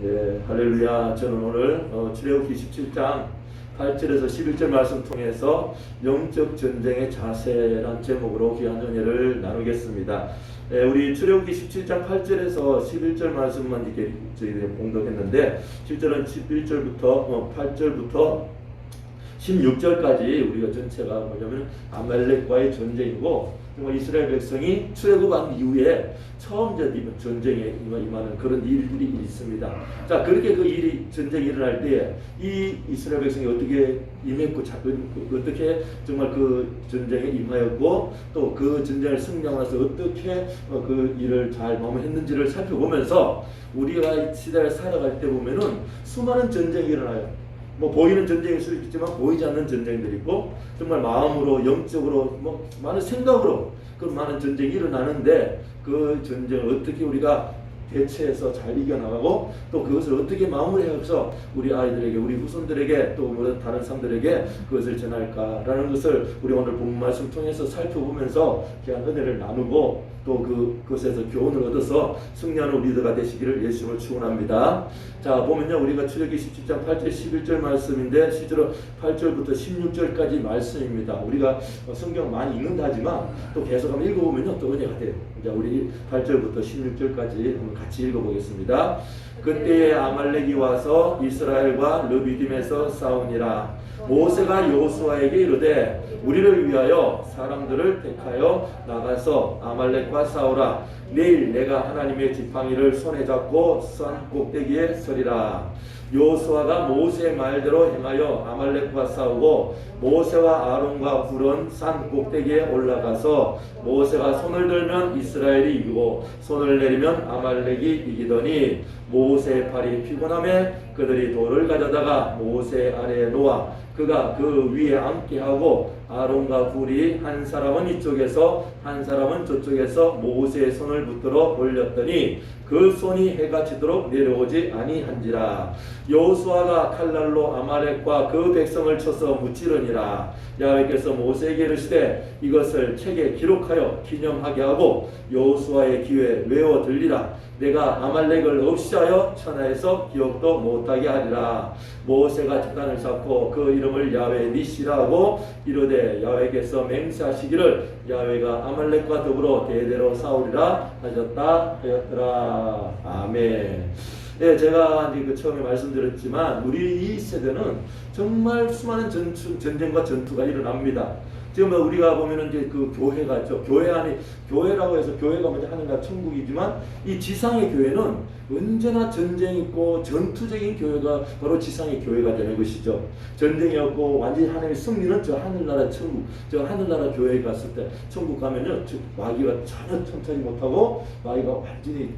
예, 할렐루야. 저는 오늘 출애굽기 17장 8절에서 11절 말씀 통해서 영적 전쟁의 자세란 제목으로 귀한 은혜를 나누겠습니다. 예, 우리 출애굽기 17장 8절에서 11절 말씀만 이렇게 저희들이 공독했는데 7절은 11절부터 8절부터 16절까지 우리가 전체가 뭐냐면 아말렉과의 전쟁이고, 정말 이스라엘 백성이 출애굽한 이후에 처음 전쟁에 임하는 그런 일들이 있습니다. 자, 그렇게 그 전쟁이 일어날 때 이 이스라엘 백성이 어떻게 임했고 어떻게 정말 그 전쟁에 임하였고, 또 그 전쟁을 승리하고 나서 어떻게 그 일을 잘 마무리했는지를 살펴보면서 우리가 이 시대를 살아갈 때 보면은 수많은 전쟁이 일어나요. 뭐 보이는 전쟁일 수 있지만 보이지 않는 전쟁들이 있고, 정말 마음으로 영적으로 뭐 많은 생각으로 그 많은 전쟁이 일어나는데, 그 전쟁을 어떻게 우리가 대처해서 잘 이겨나가고 또 그것을 어떻게 마무리해서 우리 아이들에게, 우리 후손들에게, 또 다른 사람들에게 그것을 전할까라는 것을 우리 오늘 본 말씀 통해서 살펴보면서 귀한 은혜를 나누고, 또 그것에서 교훈을 얻어서 승리하는 우리들가 되시기를 예수님을 축원합니다. 자, 보면요, 우리가 출애굽기 17장 8절 11절 말씀인데 실제로 8절부터 16절까지 말씀입니다. 우리가 성경 많이 읽는다 하지만 또 계속 한번 읽어보면요 또 은혜가 돼요. 자, 우리 8절부터 16절까지 한번 같이 읽어보겠습니다. 그때에 아말렉이 와서 이스라엘과 르비딤에서 싸우니라. 모세가 여호수아에게 이르되 우리를 위하여 사람들을 택하여 나가서 아말렉과 싸우라. 내일 내가 하나님의 지팡이를 손에 잡고 산 꼭대기에 서리라. 여호수아가 모세의 말대로 행하여 아말렉과 싸우고, 모세와 아론과 훌은 산 꼭대기에 올라가서 모세가 손을 들면 이스라엘이 이기고 손을 내리면 아말렉이 이기더니, 모세의 팔이 피곤함에 그들이 돌을 가져다가 모세 아래에 놓아 그가 그 위에 앉게 하고, 아론과 훌이 한 사람은 이쪽에서 한 사람은 저쪽에서 모세의 손을 붙들어 올렸더니 그 손이 해가 지도록 내려오지 아니한지라. 여호수아가 칼날로 아말렉과 그 백성을 쳐서 무찌르니라. 야훼께서 모세에게 이르시되 이것을 책에 기록하여 기념하게 하고 여호수아의 귀에 외워 들리라. 내가 아말렉을 없이 하여 천하에서 기억도 못하게 하리라. 모세가 제단을 쌓고 그 이름을 야훼 니시라 하고 이르되 야훼께서 맹세하시기를 야훼가 아말렉과 더불어 대대로 싸우리라 하셨다 하였더라. 아멘. 예, 제가 이제 처음에 말씀드렸지만 우리 이 세대는 정말 수많은 전쟁과 전투가 일어납니다. 지금 우리가 보면은 이제 그 교회가 있죠. 교회 안에, 교회라고 해서 교회가 먼저 하늘나라 천국이지만 이 지상의 교회는 언제나 전쟁이 있고 전투적인 교회가 바로 지상의 교회가 되는 것이죠. 전쟁이 없고 완전히 하나님의 승리는 저 하늘나라 천국, 저 하늘나라 교회에 갔을 때, 천국 가면요 마귀가 전혀 첨차지 못하고 마귀가 완전히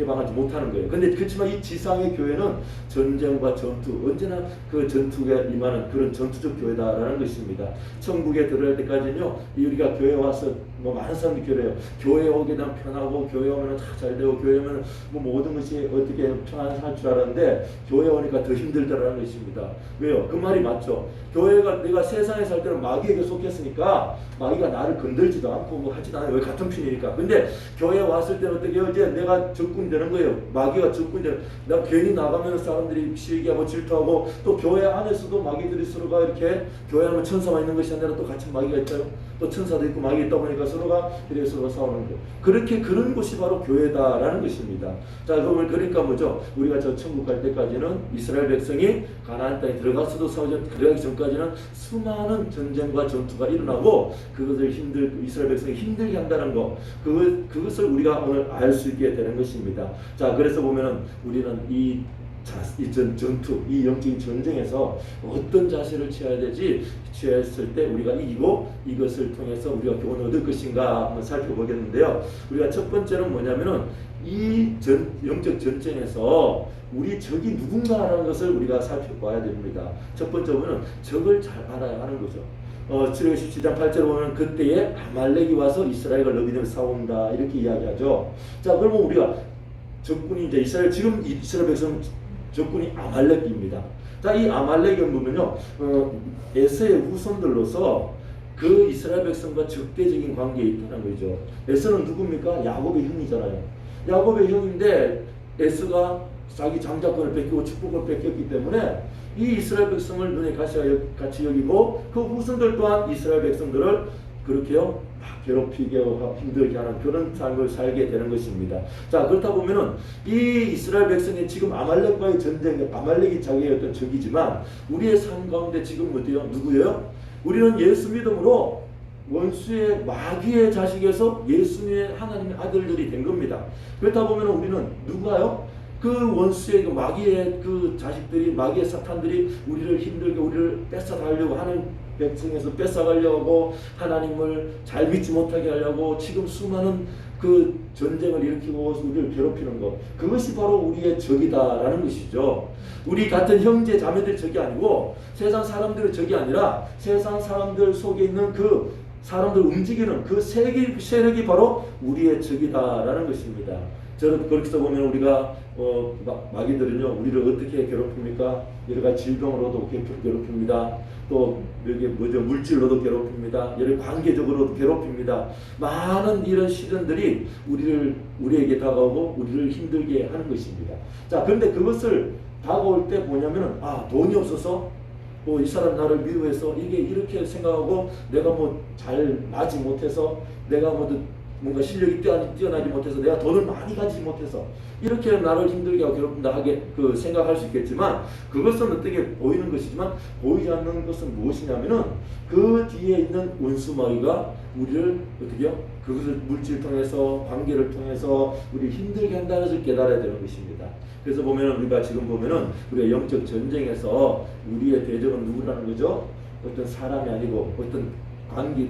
해방하지 못하는 거예요. 근데 그렇지만 이 지상의 교회는 전쟁과 전투, 언제나 그 전투가 임하는 그런 전투적 교회다라는 것입니다. 천국에 들어갈 때까지는요, 우리가 교회 와서 뭐 많은 사람들이 그래요. 교회 오게 되면 편하고, 교회 오면 다 잘 되고, 교회 오면 뭐 모든 것이 어떻게 편안할 줄 알았는데 교회 오니까 더 힘들다라는 것입니다. 왜요? 그 말이 맞죠. 교회가, 내가 세상에 살 때는 마귀에게 속했으니까 마귀가 나를 건들지도 않고 뭐 하지도 않아요. 왜? 같은 편이니까. 근데 교회 왔을 때는 어떻게 해요? 이제 내가 적군되는 거예요. 마귀가 적군되는, 내가 괜히 나가면 사람들이 시기하고 질투하고, 또 교회 안에서도 마귀들이 서로가 이렇게, 교회 안에 천사만 있는 것이 아니라 또 같이 마귀가 있어요. 또 천사도 있고 마귀 있다 보니까 서로가 싸우는 거예요. 그런 곳이 바로 교회다라는 것입니다. 자, 그러니까 뭐죠? 우리가 저 천국 갈 때까지는 이스라엘 백성이 가나안 땅에 들어가기 전까지는 수많은 전쟁과 전투가 일어나고, 그것을 이스라엘 백성이 힘들게 한다는 거, 그것을 우리가 오늘 알 수 있게 되는 것입니다. 자, 그래서 보면은 우리는 이 전투, 이 영적인 전쟁에서 어떤 자세를 취했을 때 우리가 이기고 이것을 통해서 우리가 교훈을 얻을 것인가 한번 살펴보겠는데요. 우리가 첫 번째는 뭐냐면은 이 영적 전쟁에서 우리 적이 누군가라는 것을 우리가 살펴봐야 됩니다. 첫 번째는 적을 잘 알아야 하는 거죠. 출애굽기 17장 8절에 보면 그때에 아말렉이 와서 이스라엘과 르비딤에 싸운다 이렇게 이야기하죠. 자, 그러면 우리가 적군이 이제 지금 이스라엘 백성 적군이 아말렉입니다. 자, 이 아말렉을 보면요, 에서의 후손들로서 그 이스라엘 백성과 적대적인 관계에 있다는 거죠. 에서는 누굽니까? 야곱의 형이잖아요. 야곱의 형인데 에서가 자기 장자권을 뺏기고 축복을 뺏겼기 때문에 이 이스라엘 백성을 눈에 같이 여기고 그 후손들 또한 이스라엘 백성들을 그렇게요 막 괴롭히게 하고 힘들게 하는 그런 삶을 살게 되는 것입니다. 자, 그렇다 보면은 이 이스라엘 백성이 지금 아말렉과의 전쟁에, 아말렉이 자기의 어떤 적이지만 우리의 삶 가운데 지금 어때요? 누구예요? 우리는 예수 믿음으로 원수의 마귀의 자식에서 예수님의 하나님의 아들들이 된 겁니다. 그렇다 보면 우리는 누가요? 그 원수의 그 마귀의 그 자식들이, 마귀의 사탄들이 우리를 힘들게, 우리를 뺏어가려고 하는 백성에서 뺏어가려고 하고 하나님을 잘 믿지 못하게 하려고 지금 수많은 그 전쟁을 일으키고 우리를 괴롭히는 것, 그것이 바로 우리의 적이다라는 것이죠. 우리 같은 형제 자매들 적이 아니고 세상 사람들의 적이 아니라 세상 사람들 속에 있는 그 사람들 움직이는 그 세력이 바로 우리의 적이다라는 것입니다. 저는 그렇게 보면 우리가 마귀들은요 우리를 어떻게 괴롭힙니까? 여러 가지 질병으로도 괴롭힙니다. 또 여기 물질로도 괴롭힙니다. 여러 관계적으로도 괴롭힙니다. 많은 이런 시련들이 우리에게 다가오고 우리를 힘들게 하는 것입니다. 자, 그런데 그것을 다가올 때 뭐냐면은 돈이 없어서 이 사람 나를 미워해서 이게 이렇게 생각하고 내가 잘 나지 못해서 내가 뭔가 실력이 뛰어나지 못해서 내가 돈을 많이 가지지 못해서 이렇게 나를 힘들게 하고 괴롭힌다 하게 생각할 수 있겠지만 그것은 어떻게 보이는 것이지만 보이지 않는 것은 무엇이냐면은 그 뒤에 있는 원수 마귀가 우리를 어떻게요? 그것을 물질 통해서 관계를 통해서 우리 힘들게 한다는 것을 깨달아야 되는 것입니다. 그래서 보면은 우리가 지금 보면은 우리가 영적 전쟁에서 우리의 대적은 누구라는 거죠? 어떤 사람이 아니고 어떤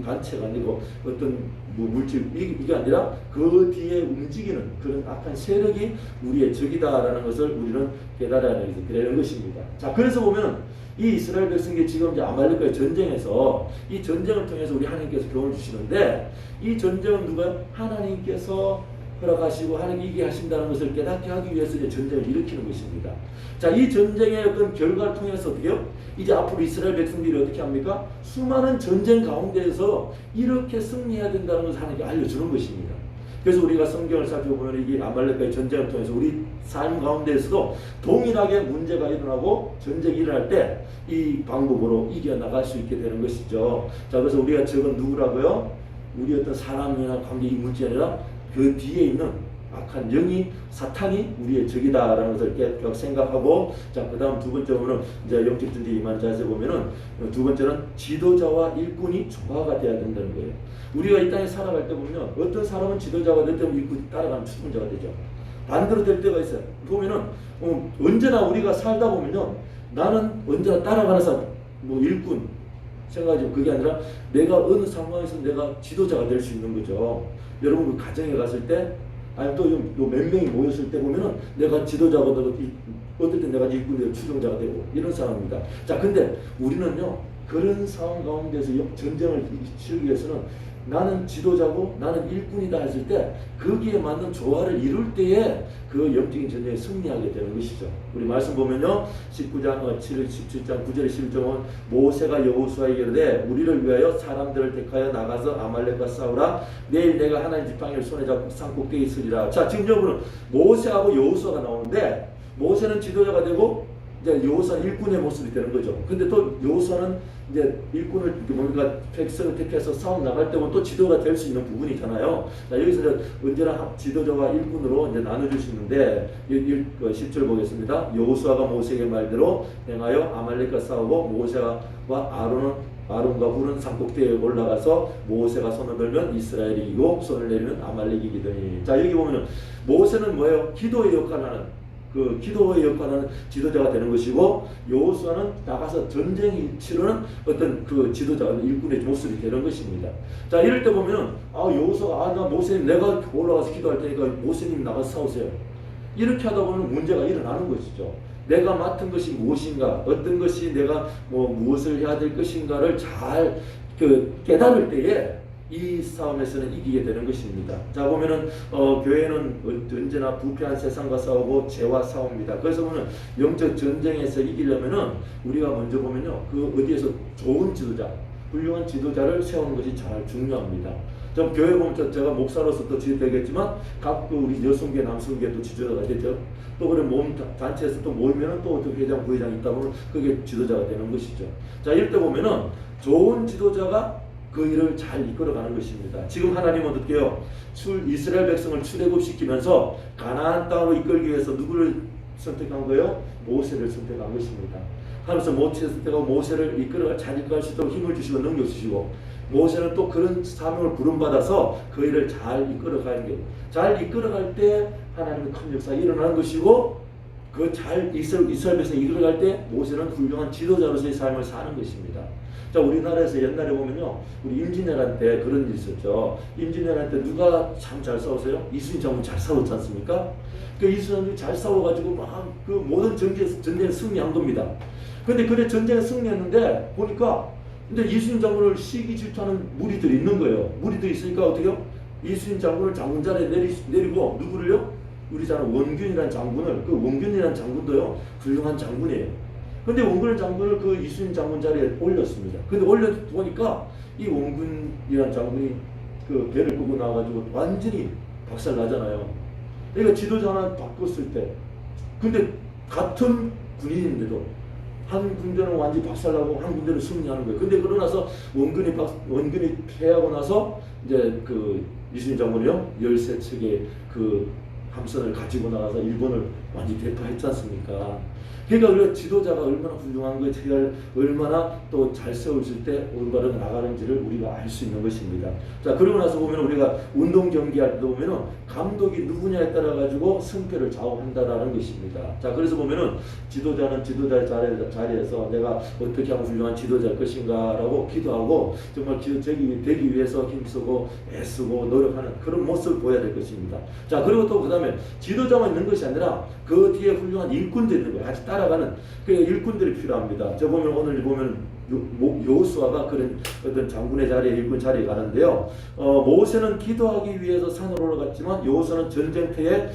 단체가 아니고 어떤 물질 이게 아니라 그 뒤에 움직이는 그런 악한 세력이 우리의 적이다라는 것을 우리는 깨달아야 되는 것입니다. 자, 그래서 보면 이 이스라엘 백성이 지금 이제 아말렉과의 전쟁에서 이 전쟁을 통해서 우리 하나님께서 교훈을 주시는데 이 전쟁은 누가 하나님께서 허락하시고 하나님이 이기게 하신다는 것을 깨닫게 하기 위해서 이제 전쟁을 일으키는 것입니다. 자, 이 전쟁의 어떤 결과를 통해서 어떻게요? 이제 앞으로 이스라엘 백성들이 어떻게 합니까? 수많은 전쟁 가운데에서 이렇게 승리해야 된다는 것을 하나님께 알려주는 것입니다. 그래서 우리가 성경을 살펴보면 이게 아말렉과의 전쟁을 통해서 우리 삶 가운데에서도 동일하게 문제가 일어나고 전쟁이 일어날 때 이 방법으로 이겨나갈 수 있게 되는 것이죠. 자, 그래서 우리가 적은 누구라고요? 우리 어떤 사람이나 관계 이 문제 아니라 그 뒤에 있는 악한 영이 사탄이 우리의 적이다라는 것을 계속 생각하고, 자, 그 다음 두 번째로는 이제 영적 전쟁에 임한 자세 보면은 두 번째는 지도자와 일꾼이 조화가 돼야 된다는 거예요. 우리가 이 땅에 살아갈 때 보면 어떤 사람은 지도자가 될 때면 일꾼이 따라가는 추종자가 되죠. 반대로 될 때가 있어요. 보면은 언제나 우리가 살다 보면요, 나는 언제나 따라가는 사람, 일꾼 생각하지, 그게 아니라 내가 어느 상황에서 내가 지도자가 될 수 있는 거죠. 여러분 그 가정에 갔을 때, 아니 또 몇 명이 모였을 때 보면은 내가 지도자가 되고 어떨 때 내가 일꾼이 되고 추종자가 되고 이런 상황입니다. 자, 근데 우리는요 그런 상황 가운데서 전쟁을 치르기 위해서는 나는 지도자고 나는 일꾼이다 했을 때 거기에 맞는 조화를 이룰 때에 그 영적인 전쟁에 승리하게 되는 것이죠. 우리 말씀 보면요 19장 17장 9절에 11절은 모세가 여호수아에게 이르되 우리를 위하여 사람들을 택하여 나가서 아말렉과 싸우라. 내일 내가 하나님 지팡이를 손에 잡고 산 꼭대기에 서리라. 자, 지금 여러분은 모세하고 여호수아가 나오는데 모세는 지도자가 되고 이제 여호수아는 일꾼의 모습이 되는 거죠. 근데 또 여호수아는 이제 일꾼을 뭔가 백성을 택해서 싸움 나갈 때면 또 지도가 될 수 있는 부분이 있잖아요. 자, 여기서 언제나 지도자와 일꾼으로 이제 나눠주시는데 10절 보겠습니다. 여호수아가 모세에게 말대로 행하여 아말렉과 싸우고 모세와 아론과 훌은 산꼭대기에 올라가서 모세가 손을 들면 이스라엘이 이기고 손을 내리면 아말렉이 이기더니. 자, 여기 보면은 모세는 뭐예요? 기도의 역할을 하는 그 기도의 역할은 지도자가 되는 것이고 여호수아는 나가서 전쟁을 치르는 어떤 그 지도자, 일꾼의 모습이 되는 것입니다. 자, 이럴 때 보면은 여호수아가 나 모세님 내가 올라가서 기도할 테니까 모세님 나가서 싸우세요. 이렇게 하다 보면 문제가 일어나는 것이죠. 내가 맡은 것이 무엇인가, 어떤 것이 내가 무엇을 해야 될 것인가를 잘 깨달을 때에 이 싸움에서는 이기게 되는 것입니다. 자, 보면은 교회는 언제나 부패한 세상과 싸우고 죄와 싸웁니다. 그래서 보면 영적 전쟁에서 이기려면은 우리가 먼저 보면요, 그 어디에서 좋은 지도자, 훌륭한 지도자를 세우는 것이 잘 중요합니다. 좀 교회 보면 제가 목사로서 또 지도되겠지만 각 우리 여성계 남성계 또 지도자가 되죠. 또 그런 몸 단체에서 또 모이면은 또 회장 부회장이 있다 보면 그게 지도자가 되는 것이죠. 자, 이럴 때 보면은 좋은 지도자가 그 일을 잘 이끌어가는 것입니다. 지금 하나님은 어떻게 해요? 이스라엘 백성을 출애굽시키면서 가나안 땅으로 이끌기 위해서 누구를 선택한 거예요? 모세를 선택한 것입니다. 하면서 모세를 선택하고 모세를 잘 이끌어갈 수 있도록 힘을 주시고 능력 주시고, 모세는 또 그런 사명을 부름받아서 그 일을 잘 이끌어가는 게, 잘 이끌어갈 때 하나님의 큰 역사가 일어나는 것이고, 그 잘 이스라엘 백성이 이끌어갈 때 모세는 훌륭한 지도자로서의 삶을 사는 것입니다. 자, 우리나라에서 옛날에 보면요, 우리 임진왜란 때 그런 일이 있었죠. 임진왜란 때 누가 참 잘 싸웠어요? 이순신 장군 잘 싸웠지 않습니까? 그 이순신 장군이 잘 싸워가지고 막 그 모든 전쟁에 승리한 겁니다. 근데 그래 전쟁에 승리했는데 보니까 근데 이순신 장군을 시기 질투하는 무리들이 있는 거예요. 무리들이 있으니까 어떻게요? 이순신 장군을 장군 자리에 내리고 누구를요? 우리 잘 원균이라는 장군을, 그 원균이라는 장군도요 훌륭한 장군이에요. 근데 원균 장군을 그 이순신 장군 자리에 올렸습니다. 근데 올려보니까 이 원균이라는 장군이 그 배를 끄고 나와가지고 완전히 박살 나잖아요. 그러니까 지도자 하나 바꿨을 때, 근데 같은 군인인데도 한 군대는 완전히 박살나고 한 군대는 승리하는 거예요. 근데 그러고 나서 원균이 패하고 나서 이제 그 이순신 장군이요 13척의 그 함선을 가지고 나가서 일본을 완전히 대파했지 않습니까? 그러니까 우리가 지도자가 얼마나 훌륭한 거에 얼마나 또 잘 세워질 때 올바르게 나가는지를 우리가 알 수 있는 것입니다. 자, 그러고 나서 보면 우리가 운동 경기할 때도 보면은 감독이 누구냐에 따라 가지고 승패를 좌우한다라는 것입니다. 자, 그래서 보면은 지도자는 지도자의 자리에서 내가 어떻게 하면 훌륭한 지도자일 것인가라고 기도하고 정말 되기 위해서 힘쓰고 애쓰고 노력하는 그런 모습을 보여야 될 것입니다. 자, 그리고 또 그다음에 지도자만 있는 것이 아니라 그 뒤에 훌륭한 일꾼들이 있는 거예요. 같이 따라가는 그 일꾼들이 필요합니다. 저 보면 오늘 보면 여호수아가 그런 어떤 장군의 자리에 일꾼 자리에 가는데요. 모세는 기도하기 위해서 산으로 올라갔지만 여호수아는 전쟁터에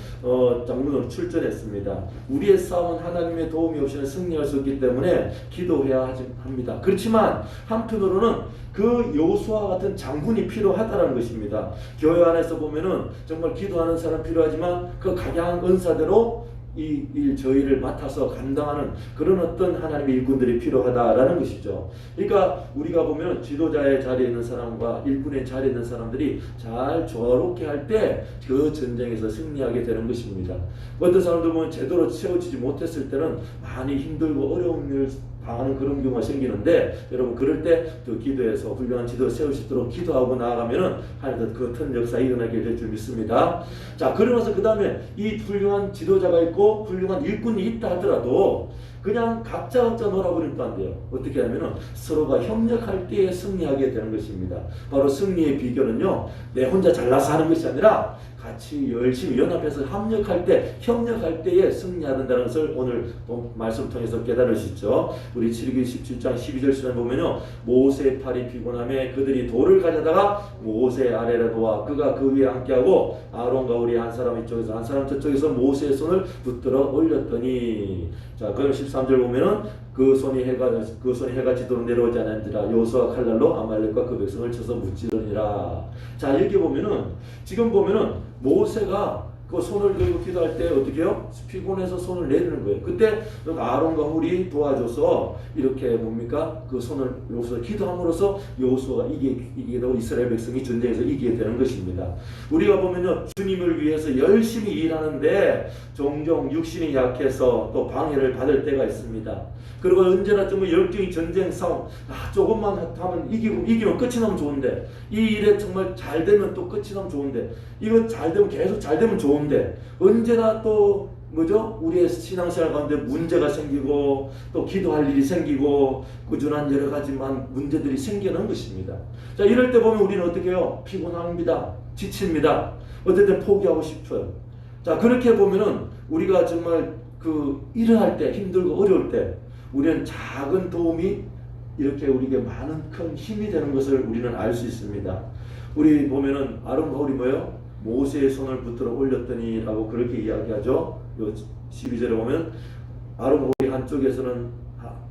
장군으로 출전했습니다. 우리의 싸움은 하나님의 도움이 없이는 승리할 수 없기 때문에 기도해야 합니다. 그렇지만 한편으로는 그 여호수아 같은 장군이 필요하다는 것입니다. 교회 안에서 보면은 정말 기도하는 사람 필요하지만 그 각양 은사대로 이 일 저희를 맡아서 감당하는 그런 어떤 하나님의 일꾼들이 필요하다라는 것이죠. 그러니까 우리가 보면 지도자의 자리에 있는 사람과 일꾼의 자리에 있는 사람들이 잘 조화롭게 할 때 그 전쟁에서 승리하게 되는 것입니다. 어떤 사람들 보면 제대로 세워지지 못했을 때는 많이 힘들고 어려운 일을 당하는 그런 경우가 생기는데, 여러분 그럴 때 또 기도해서 훌륭한 지도를 세울 수 있도록 기도하고 나아가면은 하나님 그 큰 역사 일어나게 될 줄 믿습니다. 자, 그러면서 그 다음에 이 훌륭한 지도자가 있고 훌륭한 일꾼이 있다 하더라도 그냥 각자 놀아버리면 또 안 돼요. 어떻게 하면은 서로가 협력할 때에 승리하게 되는 것입니다. 바로 승리의 비결은요, 내 혼자 잘나서 하는 것이 아니라 같이 열심히 연합해서 협력할 때에 승리해야 된다는 것을 오늘 말씀 통해서 깨달을 수 있죠. 우리 출애굽기 17장 12절 보면요, 모세의 팔이 피곤함에 그들이 돌을 가져다가 모세 아래로 놓아 그가 그 위에 앉게하고 아론과 우리 한 사람 이쪽에서 한 사람 저쪽에서 모세의 손을 붙들어 올렸더니, 자, 그럼 13절 보면은 그 손이 해가 지도로 내려오지 않은지라 여호수아가 칼날로 아말렉과 그 백성을 쳐서 무찌르니라. 자, 여기 보면은 지금 보면은 모세가 그 손을 들고 기도할 때 어떻게 해요? 피곤해서 손을 내리는 거예요. 그때 아론과 훌이 도와줘서 이렇게 뭡니까? 그 손을 여호수아 기도함으로써 여호수아가 이기게 되고 이스라엘 백성이 전쟁에서 이기게 되는 것입니다. 우리가 보면요, 주님을 위해서 열심히 일하는데 종종 육신이 약해서 또 방해를 받을 때가 있습니다. 그리고 언제나 정말 열정이 전쟁 싸움, 조금만 하면 이기면 끝이 나면 좋은데, 이 일에 정말 잘 되면 또 끝이 나면 좋은데, 이거 잘 되면 계속 잘 되면 좋은데, 언제나 또 뭐죠? 우리의 신앙생활 가운데 문제가 생기고 또 기도할 일이 생기고 꾸준한 여러 가지만 문제들이 생기는 것입니다. 자, 이럴 때 보면 우리는 어떻게 해요? 피곤합니다. 지칩니다. 어쨌든 포기하고 싶어요. 자, 그렇게 보면은 우리가 정말 그 일을 할 때 힘들고 어려울 때 우리는 작은 도움이 이렇게 우리에게 많은 큰 힘이 되는 것을 우리는 알 수 있습니다. 우리 보면은 아론과 훌이 뭐예요? 모세의 손을 붙들어 올렸더니 라고 그렇게 이야기하죠. 요 12절에 보면 아론과 훌이 한쪽에서는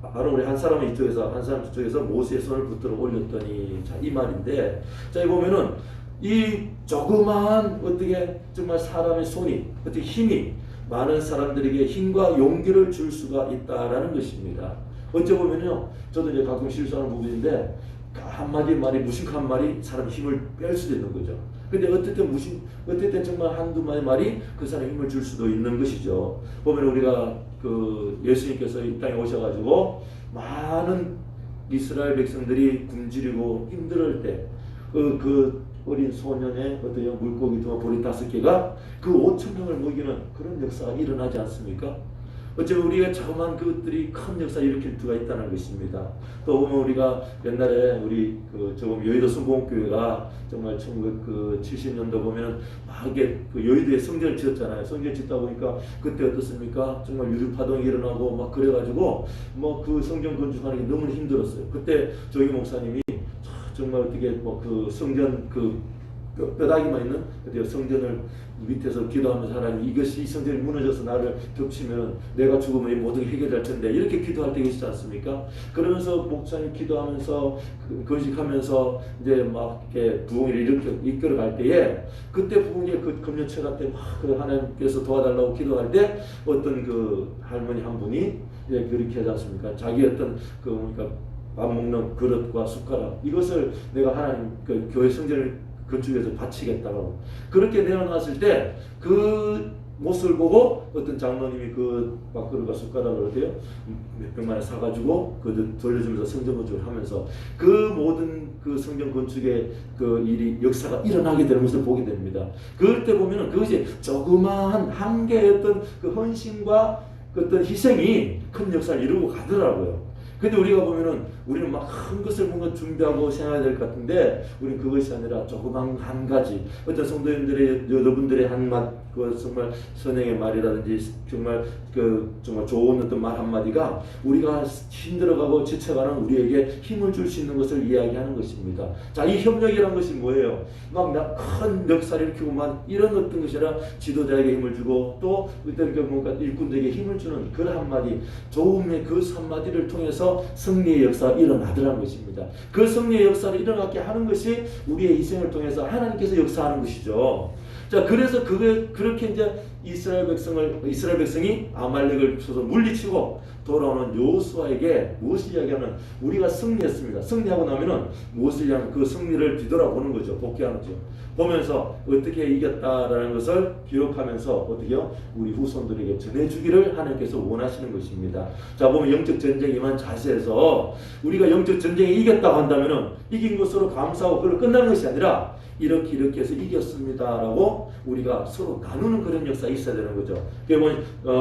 아론과 훌이 한 사람은 이쪽에서 한 사람 저쪽에서 모세의 손을 붙들어 올렸더니, 자, 이 말인데, 자, 이 보면은 이 조그마한 어떻게 정말 사람의 손이 어떻게 힘이 많은 사람들에게 힘과 용기를 줄 수가 있다라는 것입니다. 어찌 보면요, 저도 이제 가끔 실수하는 부분인데 한마디 말이 무식한 말이 사람 힘을 뺄 수도 있는 거죠. 근데 어떨 때 정말 한두 마디 말이 그 사람에 힘을 줄 수도 있는 것이죠. 보면 우리가 그 예수님께서 이 땅에 오셔가지고 많은 이스라엘 백성들이 굶주리고 힘들 때 그 어린 소년의 어떤 물고기 두 보리 5개가 그 5,000명을 먹이는 그런 역사가 일어나지 않습니까? 어쩌면 우리가 자그마한 그것들이 큰 역사 일으킬 수가 있다는 것입니다. 또 보면 우리가 옛날에 우리 조금 여의도 순복음교회가 정말 1970년도 보면 막 이게 그 여의도에 성전을 지었잖아요. 성전 짓다 보니까 그때 어떻습니까? 정말 유류파동이 일어나고 막 그래가지고 뭐 그 성전 건축하는 게 너무 힘들었어요. 그때 저희 목사님이 정말 어떻게 뭐 그 성전 그 뼈다귀만 있는 그 성전을 밑에서 기도하면서 하나님 이것이 이 성전이 무너져서 나를 덮치면 내가 죽으면 이 모든 게 해결될 텐데 이렇게 기도할 때가 있지 않습니까? 그러면서 목사님 기도하면서 건식하면서 이제 막 이렇게 부흥을 이렇게 이끌어갈 때에 그때 부흥의 그 금년철학 때 막 그 하나님께서 도와달라고 기도할 때 어떤 그 할머니 한 분이 이제 그렇게 하지 않습니까? 자기 어떤 그 그러니까 밥 먹는 그릇과 숟가락 이것을 내가 하나님 그 교회 성전을 건축해서 바치겠다고 그렇게 내어놨을 때 그 모습을 보고 어떤 장로님이 그 밥그릇과 숟가락을 어때요? 몇백만 원 사가지고 그 돌려주면서 성전 건축을 하면서 그 모든 그 성전 건축의 그 일이 역사가 일어나게 되는 것을 보게 됩니다. 그럴 때 보면은 그것이 조그마한 한 개의 어떤 그 헌신과 그 어떤 희생이 큰 역사를 이루고 가더라고요. 근데 우리가 보면은 우리는 막 큰 것을 뭔가 준비하고 생각해야 될 것 같은데 우리는 그것이 아니라 조그만 한 가지 어떤 성도님들의 여러분들의 그 정말 선행의 말이라든지 정말 정말 좋은 어떤 말 한마디가 우리가 힘들어가고 지쳐가는 우리에게 힘을 줄 수 있는 것을 이야기하는 것입니다. 자, 이 협력이란 것이 뭐예요? 막 큰 역사를 일으키고 막 이런 어떤 것이 아니라 지도자에게 힘을 주고 또 어떤 뭔가 일꾼들에게 힘을 주는 그 한마디 좋음의 그 한마디를 통해서 승리의 역사가 일어나더라는 것입니다. 그 승리의 역사를 일어나게 하는 것이 우리의 희생을 통해서 하나님께서 역사하는 것이죠. 자, 그래서 그렇게 이제 이스라엘 백성이 아말렉을 쳐서 물리치고 돌아오는 여호수아에게 무엇을 이야기하는 우리가 승리했습니다. 승리하고 나면은 무엇을 이야기하는 그 승리를 뒤돌아보는 거죠. 복귀하는 거죠. 보면서 어떻게 이겼다라는 것을 기록하면서 어떻게요? 우리 후손들에게 전해주기를 하나님께서 원하시는 것입니다. 자, 보면 영적 전쟁에 임한 자세에서 우리가 영적 전쟁에 이겼다고 한다면은 이긴 것으로 감사하고 그걸 끝나는 것이 아니라 이렇게 해서 이겼습니다라고 우리가 서로 나누는 그런 역사가 있어야 되는 거죠. 그게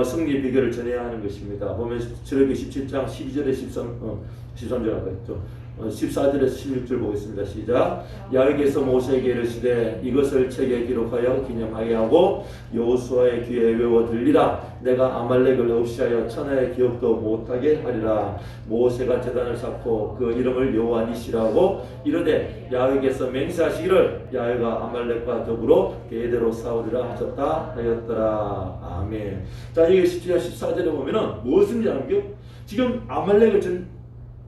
승리의 비결을 전해야 하는 것입니다. 보면 출애굽기 17장 12절에 13절 아까 했죠. 14절에서 16절 보겠습니다. 시작. 여호와께서 모세에게 이르시되 이것을 책에 기록하여 기념하게 하고 여호수아의 귀에 외워 들리라. 내가 아말렉을 없이 하여 천하의 기억도 못하게 하리라. 모세가 제단을 쌓고 그 이름을 여호와 니시라고 이르되 여호와께서 맹세하시기를 여호와가 아말렉과 더불어 대대로 싸우리라 하셨다 하였더라. 아멘. 자, 여기 17절 14절에 보면은 무엇인지 알죠? 지금 아말렉을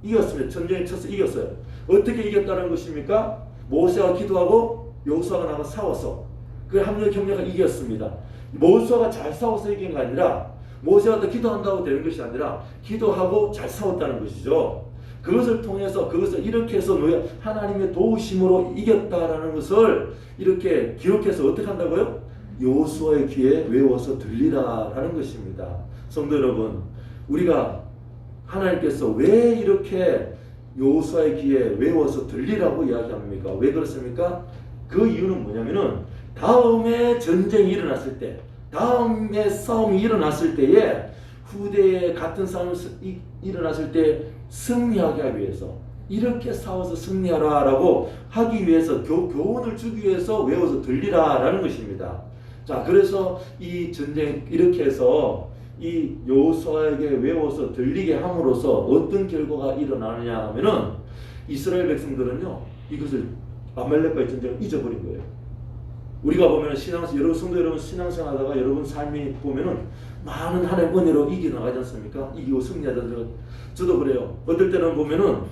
이겼습니다. 전쟁에 쳐서 이겼어요. 어떻게 이겼다는 것입니까? 모세가 기도하고 여호수아가 나가 싸웠어. 그 합력 협력을 이겼습니다. 모세가 잘 싸워서 이긴 게 아니라 모세가 또 기도한다고 되는 것이 아니라 기도하고 잘 싸웠다는 것이죠. 그것을 통해서 그것을 이렇게 해서 하나님의 도우심으로 이겼다라는 것을 이렇게 기록해서 어떻게 한다고요? 여호수아의 귀에 외워서 들리라라는 것입니다. 성도 여러분, 우리가 하나님께서 왜 이렇게 여호수아의 귀에 외워서 들리라고 이야기합니까? 왜 그렇습니까? 그 이유는 뭐냐면은 다음에 전쟁이 일어났을 때, 다음에 싸움이 일어났을 때에 후대에 같은 싸움이 일어났을 때 승리하게 하기 위해서 이렇게 싸워서 승리하라라고 하기 위해서 교훈을 주기 위해서 외워서 들리라라는 것입니다. 자, 그래서 이 전쟁 이렇게 해서 이 여호수아에게 외워서 들리게 함으로써 어떤 결과가 일어나느냐 하면은 이스라엘 백성들은요 이것을 아말렉과의 전쟁을 잊어버린 거예요. 우리가 보면 여러분 성도 여러분 신앙생활하다가 여러분 삶이 보면은 많은 하나님의 은혜로 이겨나가지 않습니까? 이기고 승리하다. 저도 그래요. 어떨 때는 보면은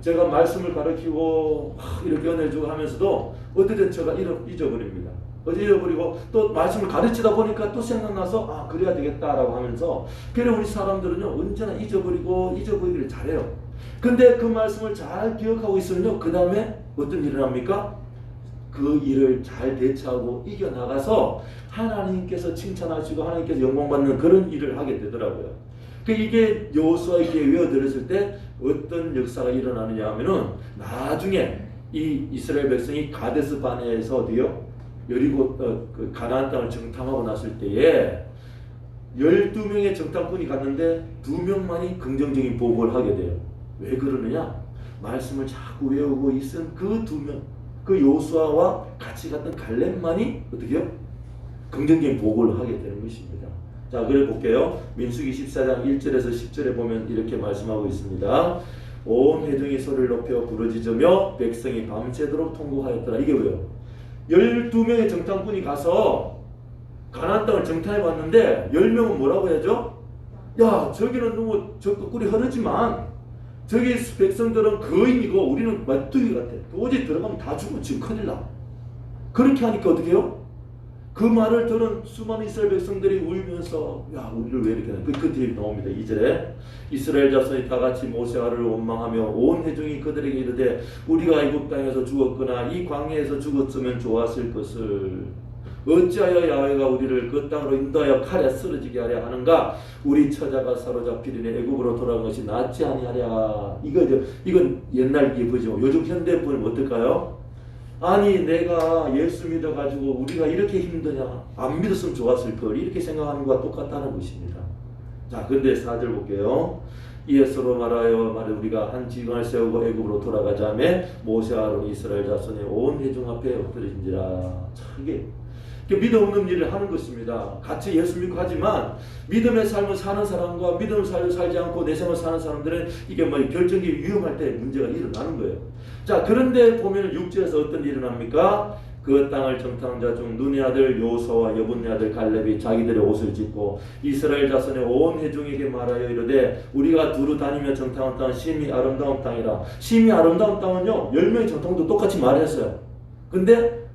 제가 말씀을 가르치고 이렇게 은혜 주고 하면서도 어쨌든 제가 잊어버립니다. 잊어버리고 또 말씀을 가르치다 보니까 또 생각나서 그래야 되겠다라고 하면서, 그래 우리 사람들은요 언제나 잊어버리기를 잘해요. 근데 그 말씀을 잘 기억하고 있으면요 그 다음에 어떤 일을 합니까? 그 일을 잘 대처하고 이겨나가서 하나님께서 칭찬하시고 하나님께서 영광받는 그런 일을 하게 되더라고요. 이게 여호수아에게 외워들었을 때 어떤 역사가 일어나느냐 하면은, 나중에 이 이스라엘 백성이 가데스 바네에서 어디요? 여리고 그 가나안 땅을 정탐하고 났을 때에 12명의 정탐꾼이 갔는데 2명만이 긍정적인 보고를 하게 돼요. 왜 그러느냐? 말씀을 자꾸 외우고 있은 그 2명, 그 여호수아와 같이 갔던 갈렙만이 어떻게요? 긍정적인 보고를 하게 되는 것입니다. 자, 그래 볼게요. 민수기 14장 1절에서 10절에 보면 이렇게 말씀하고 있습니다. 온 회중이 소리를 높여 부르짖으며 백성이 밤새도록 통곡하였더라. 이게 왜요? 12명의 정탐꾼이 가서 가나안 땅을 정탐해 봤는데 10명은 뭐라고 해야죠? 야, 저기는 너무 적도 꿀이 흐르지만 저기 백성들은 거인이고 우리는 메뚜기 같아. 도저히 들어가면 다 죽고 지금 큰일 나. 그렇게 하니까 어떻게 해요? 그 말을 들은 수많은 이스라엘 백성들이 울면서, 야, 우리를 왜 이렇게 하냐. 그 뒤에 나옵니다. 2절에 이스라엘 자손이 다 같이 모세아를 원망하며 온 회중이 그들에게 이르되, 우리가 애굽 땅에서 죽었거나 이 광야에서 죽었으면 좋았을 것을 어찌하여 야훼가 우리를 그 땅으로 인도하여 칼에 쓰러지게 하려 하는가? 우리 처자가 사로잡히리니 애굽으로 돌아간 것이 낫지 아니하랴. 이건 옛날 예보죠. 요즘 현대 보면 어떨까요? 아니, 내가 예수 믿어가지고 우리가 이렇게 힘드냐, 안 믿었으면 좋았을 걸, 이렇게 생각하는 것과 똑같다는 것입니다. 자, 근데 4절 볼게요. 이에 서로 말하여 우리가 한 지경을 세우고 애굽으로 돌아가자며 모세 아론 이스라엘 자손의 온 회중 앞에 엎드려진지라. 자, 이게 믿음 없는 일을 하는 것입니다. 같이 예수 믿고 하지만 믿음의 삶을 사는 사람과 믿음의 삶을 살지 않고 내 생을 사는 사람들은 이게 결정이 위험할 때 문제가 일어나는 거예요. 자, 그런데 보면 6절에서 어떤 일이 일어납니까? 그 땅을 정탐한 자 중 눈의 아들 여호수아와 여분의 아들 갈렙이 자기들의 옷을 찢고 이스라엘 자손의 온 회중에게 말하여 이르되, 우리가 두루 다니며 정탐한 땅은 심히 아름다운 땅이라. 심히 아름다운 땅은요 10명의 정탐도 똑같이 말했어요. 근데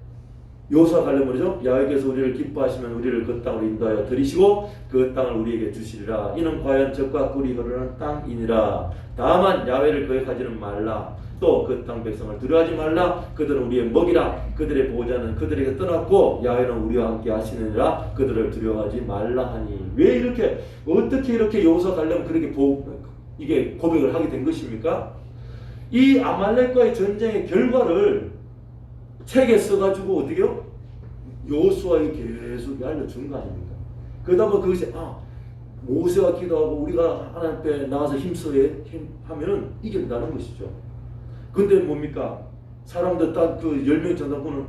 여호수아 갈렙은 뭐죠? 야훼께서 우리를 기뻐하시면 우리를 그 땅으로 인도하여 들이시고 그 땅을 우리에게 주시리라. 이는 과연 젖과 꿀이 흐르는 땅이니라. 다만 야훼를 거역하지는 말라. 또 그 땅 백성을 두려워하지 말라. 그들은 우리의 먹이라. 그들의 보호자는 그들에게 떠났고 야훼는 우리와 함께 하시느니라. 그들을 두려워하지 말라 하니. 왜 이렇게, 어떻게 이렇게 여호수아 갈렙은 그렇게 이게 고백을 하게 된 것입니까? 이 아말렉과의 전쟁의 결과를 책에 써가지고 어떻게요? 여호수아에게 계속 알려준 거 아닙니까? 그러다 보면 그것이 모세와 기도하고 우리가 하나님 앞에 나가서 하면은 이긴다는 것이죠. 근데 뭡니까? 사람들 딱 그 10명 전담꾼은,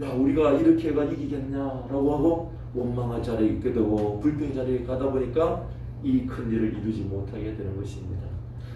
야, 우리가 이렇게 해가 이기겠냐라고 하고 원망할 자리에 있게 되고 불평의 자리에 가다 보니까 이 큰 일을 이루지 못하게 되는 것입니다.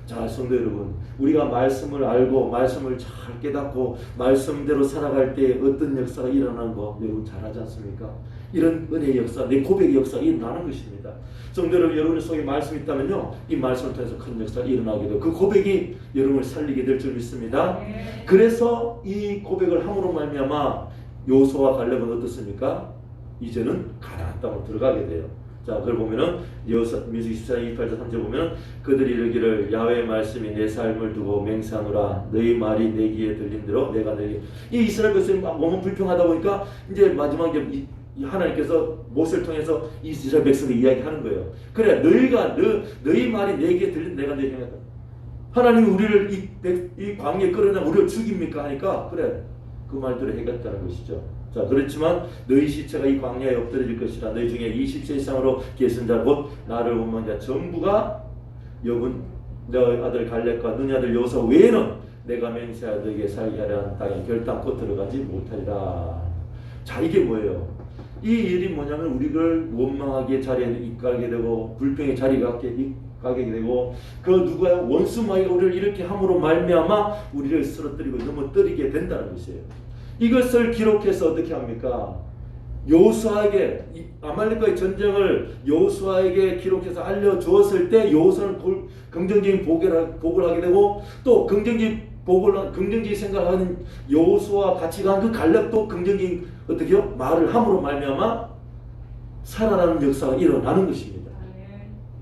자, 성도 여러분, 우리가 말씀을 알고 말씀을 잘 깨닫고 말씀대로 살아갈 때 어떤 역사가 일어나는 거 여러분 잘 하지 않습니까? 이런 은혜의 역사, 내 고백의 역사가 일어나는 것입니다. 성도 여러분, 여러분 속에 말씀이 있다면요 이 말씀을 통해서 큰 역사가 일어나게 되고 그 고백이 여러분을 살리게 될 줄 믿습니다. 그래서 이 고백을 함으로 말미암아 여호수아와 갈렙은 어떻습니까? 이제는 가나안 땅으로 들어가게 돼요. 자, 그걸 보면은 민수기 14장 28절 3절 보면은 그들이 이르기를, 야훼의 말씀이 내 삶을 두고 맹세하노라. 너희 말이 내 귀에 들린 대로 내가 너희. 이 이스라엘 백성이 몸은 불평하다 보니까 이제 마지막에 하나님께서 모세를 통해서 이스라엘 백성에게 이야기하는 거예요. 그래, 너희 말이 내 귀에 들린 내가 너희 행했다. 하나님이 우리를 이 광야에 끌어내 우리를 죽입니까 하니까, 그래, 그 말대로 해겠다는 것이죠. 자, 그렇지만 너희 시체가 이 광야에 엎드려질 것이라. 너희 중에 20세 이상으로 계신 자 곧 나를 원망한 자 전부가 여분 너희 아들 갈렙과 너희 아들 여호수아 외에는 내가 맹세하여 너에게 살게 하려 하는 땅에 결단코 들어가지 못하리라. 자, 이게 뭐예요? 이 일이 뭐냐면 우리를 원망하게 자리에 이끌게 되고 불평의 자리에 가게 되고 그 누구야? 원수 마귀가 우리를 이렇게 함으로 말미암아 우리를 쓰러뜨리고 넘어뜨리게 된다는 것이에요. 이것을 기록해서 어떻게 합니까? 여호수아에게 아말렉과의 전쟁을 여호수아에게 기록해서 알려주었을 때 여호수아는 긍정적인 복을 하게 되고 또 긍정적인 생각을 하는 여호수아와 같이 간 그 갈렙도 긍정적인 어떻게요? 말을 함으로 말미암아 살아나는 역사가 일어나는 것입니다.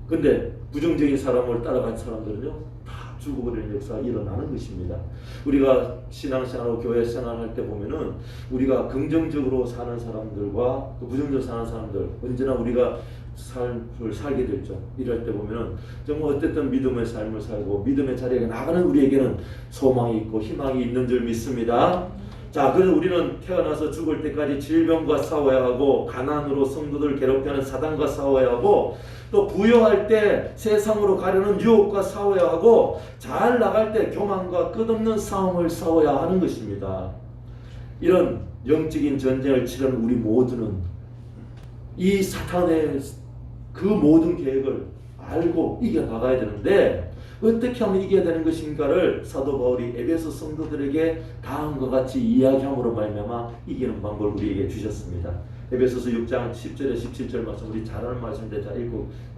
근데 부정적인 사람을 따라간 사람들은요 다 죽어버리는 역사가 일어나는 것입니다. 우리가 신앙생활하고 교회 생활할 때 보면은 우리가 긍정적으로 사는 사람들과 부정적으로 사는 사람들 언제나 우리가 삶을 살게 되죠. 이럴 때 보면은 정말 어쨌든 믿음의 삶을 살고 믿음의 자리에 나가는 우리에게는 소망이 있고 희망이 있는 줄 믿습니다. 자, 그래서 우리는 태어나서 죽을 때까지 질병과 싸워야 하고 가난으로 성도들 괴롭히는 사단과 싸워야 하고 또 부여할 때 세상으로 가려는 유혹과 싸워야 하고 잘 나갈 때 교만과 끝없는 싸움을 싸워야 하는 것입니다. 이런 영적인 전쟁을 치르는 우리 모두는 이 사탄의 그 모든 계획을 알고 이겨나가야 되는데 어떻게 하면 이겨야 되는 것인가를 사도 바울이 에베소 성도들에게 다음과 같이 이야기함으로 말미암아 이기는 방법을 우리에게 주셨습니다. 에베소서 6장 10절에 17절 말씀 우리 잘 아는 말씀인데 자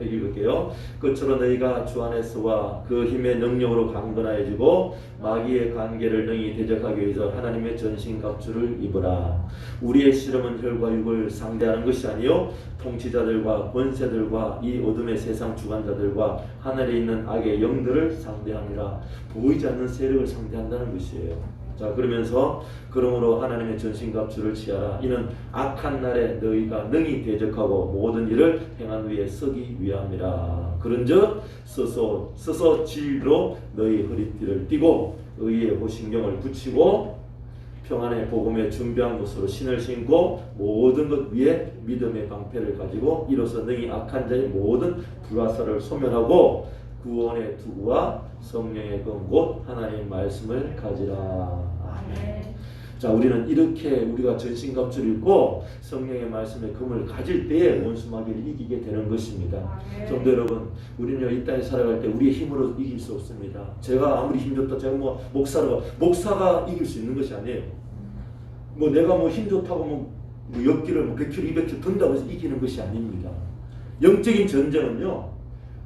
읽을게요. 그처럼 너희가 주 안에서와 그 힘의 능력으로 강건하여지고 마귀의 관계를 능히 대적하기 위해서 하나님의 전신갑주를 입으라. 우리의 씨름은 혈과 육을 상대하는 것이 아니요 통치자들과 권세들과 이 어둠의 세상 주관자들과 하늘에 있는 악의 영들을 상대하니라. 보이지 않는 세력을 상대한다는 것이에요. 자, 그러면서 그러므로 하나님의 전신갑주를 취하라. 이는 악한 날에 너희가 능히 대적하고 모든 일을 행한 위에 서기 위함이라. 그런즉 서서 진리로 너희 허리띠를 띠고 의의 호신경을 붙이고 평안의 복음에 준비한 것으로 신을 신고 모든 것 위에 믿음의 방패를 가지고 이로써 능히 악한 자의 모든 불화살을 소멸하고 구원의 투구와 성령의 금 곧 하나님의 말씀을 가지라. 아멘. 자, 우리는 이렇게 우리가 전신갑주를 입고 성령의 말씀의 금을 가질 때에 원수 마귀를 이기게 되는 것입니다. 성도 여러분, 우리는 이 땅에 살아갈 때 우리의 힘으로 이길 수 없습니다. 제가 아무리 힘좋다, 제가 목사가 이길 수 있는 것이 아니에요. 내가 힘 좋다고 역기를 100km, 200km 든다고 해서 이기는 것이 아닙니다. 영적인 전쟁은요,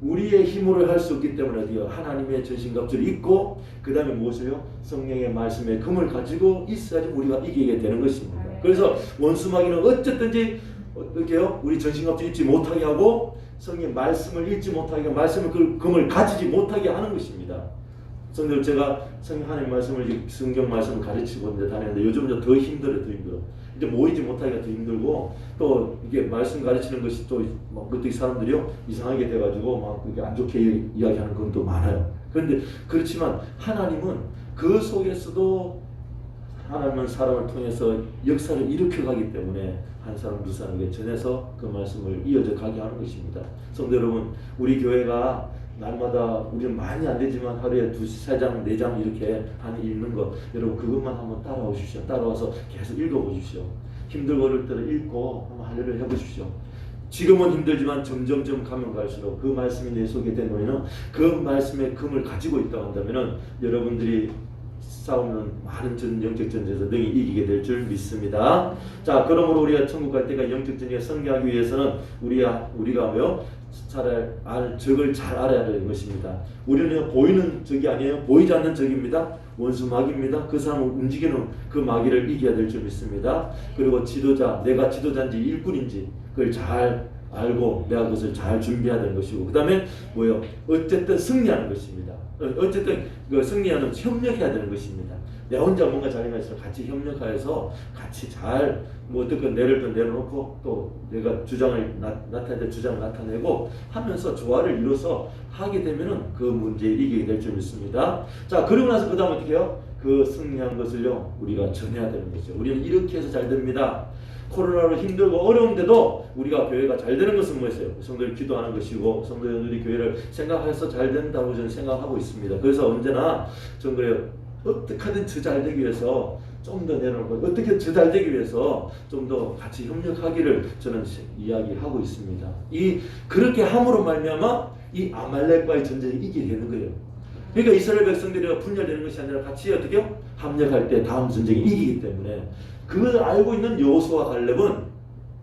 우리의 힘으로 할 수 없기 때문에 하나님의 전신갑주를 입고 그 다음에 무엇을요? 성령의 말씀의 금을 가지고 있어야지 우리가 이기게 되는 것입니다. 그래서 원수마귀는 어쨌든지 어떻게요? 우리 전신갑주 입지 못하게 하고 성령의 말씀을 읽지 못하게 하고 말씀을 그 금을 가지지 못하게 하는 것입니다. 성도들, 제가 하나님 말씀을 성경 말씀을 가르치고 다니는데 요즘은 더 힘들어. 이제 모이지 못하기가 더 힘들고 또 이게 말씀 가르치는 것이 또 그때 사람들이요 이상하게 돼가지고 그게 안 좋게 이야기하는 건 또 많아요. 그런데 그렇지만 하나님은 그 속에서도 하나님은 사람을 통해서 역사를 일으켜가기 때문에 한 사람 두 사람에게 전해서 그 말씀을 이어져 가게 하는 것입니다. 성도 여러분, 우리 교회가 날마다 우리는 많이 안 되지만 하루에 2-3장, 4장 이렇게 읽는 거 여러분 그것만 한번 따라오십시오. 따라와서 계속 읽어보십시오. 힘들고 어릴 때는 읽고 한번 할례를 해보십시오. 지금은 힘들지만 점점점 가면 갈수록 그 말씀이 내 속에 된 너희는 그 말씀의 금을 가지고 있다고 한다면 여러분들이 싸우는 많은 영적 전쟁에서 능히 이기게 될 줄 믿습니다. 자, 그러므로 우리가 천국 갈 때가 영적 전쟁에 승리하기 위해서는 우리가 적을 잘 알아야 되는 것입니다. 우리는 보이는 적이 아니에요. 보이지 않는 적입니다. 원수 마귀입니다. 그 사람을 움직이는 그 마귀를 이겨야 될 줄 믿습니다. 그리고 내가 지도자인지 일꾼인지 그걸 잘 알고 내가 그것을 잘 준비해야 되는 것이고 그 다음에 어쨌든 승리하는 것입니다. 어쨌든 그 승리하는 협력해야 되는 것입니다. 내 혼자 뭔가 잘하면 같이 협력해서 같이 잘 어떻게 내려놓고 또 내가 주장을 나타낼 때 주장을 나타내고 하면서 조화를 이뤄서 하게 되면은 그 문제에 이기게 될 줄 믿습니다. 자, 그리고 나서 그 다음 어떻게 해요? 그 승리한 것을요 우리가 전해야 되는 거죠. 우리는 이렇게 해서 잘 됩니다. 코로나로 힘들고 어려운데도 우리가 교회가 잘 되는 것은 뭐였어요? 성도들 기도하는 것이고 성도들이 교회를 생각해서 잘 된다고 저는 생각하고 있습니다. 그래서 언제나 전 그래요. 어떻게든 더 잘 되기 위해서 좀 더 내려놓고 어떻게 더 잘 되기 위해서 좀 더 같이 협력하기를 저는 이야기하고 있습니다. 그렇게 함으로 말미암아 이 아말렉과의 전쟁이 이기게 되는 거예요. 그러니까 이스라엘 백성들이 분열되는 것이 아니라 같이 어떻게요? 합력할 때 다음 전쟁이 이기기 때문에 그걸 알고 있는 여호수아와 갈렙은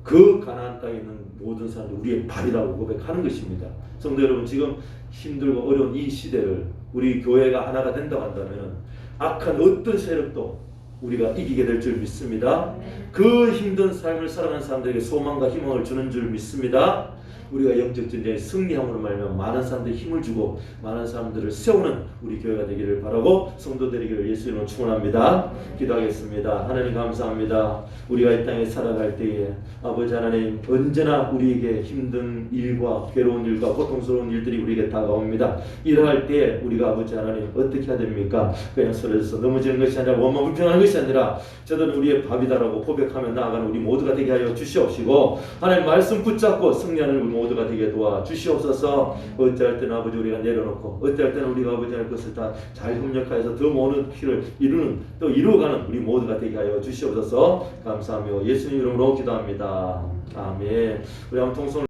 그 가나안 땅에 있는 모든 사람들 우리의 발이라고 고백하는 것입니다. 성도 여러분, 지금 힘들고 어려운 이 시대를 우리 교회가 하나가 된다고 한다면 악한 어떤 세력도 우리가 이기게 될 줄 믿습니다. 그 힘든 삶을 살아가는 사람들에게 소망과 희망을 주는 줄 믿습니다. 우리가 영적 전쟁에 승리함으로 말하면 많은 사람들이 힘을 주고 많은 사람들을 세우는 우리 교회가 되기를 바라고 성도들 되기를 예수 이름으로 축원합니다. 기도하겠습니다. 하나님 감사합니다. 우리가 이 땅에 살아갈 때에 아버지 하나님 언제나 우리에게 힘든 일과 괴로운 일과 고통스러운 일들이 우리에게 다가옵니다. 일할 때 우리가 아버지 하나님 어떻게 해야 됩니까? 그냥 쓰러져서 넘어지는 것이 아니라 원망 불평하는 것이 아니라 저들은 우리의 밥이다라고 고백하며 나아가는 우리 모두가 되게 하여 주시옵시고 하나님 말씀 붙잡고 승리하는 우리 모두가 되게 도와 주시옵소서. 어찌할 때는 아버지 우리가 내려놓고 어찌할 때는 우리가 아버지 하나님 것을 다 잘 협력하여서 더 많은 길을 이루는 또 이루어가는 우리 모두가 되게 하여 주시옵소서. 감사하며 예수님 이름으로 기도합니다. 아멘. 우리 한번 통성을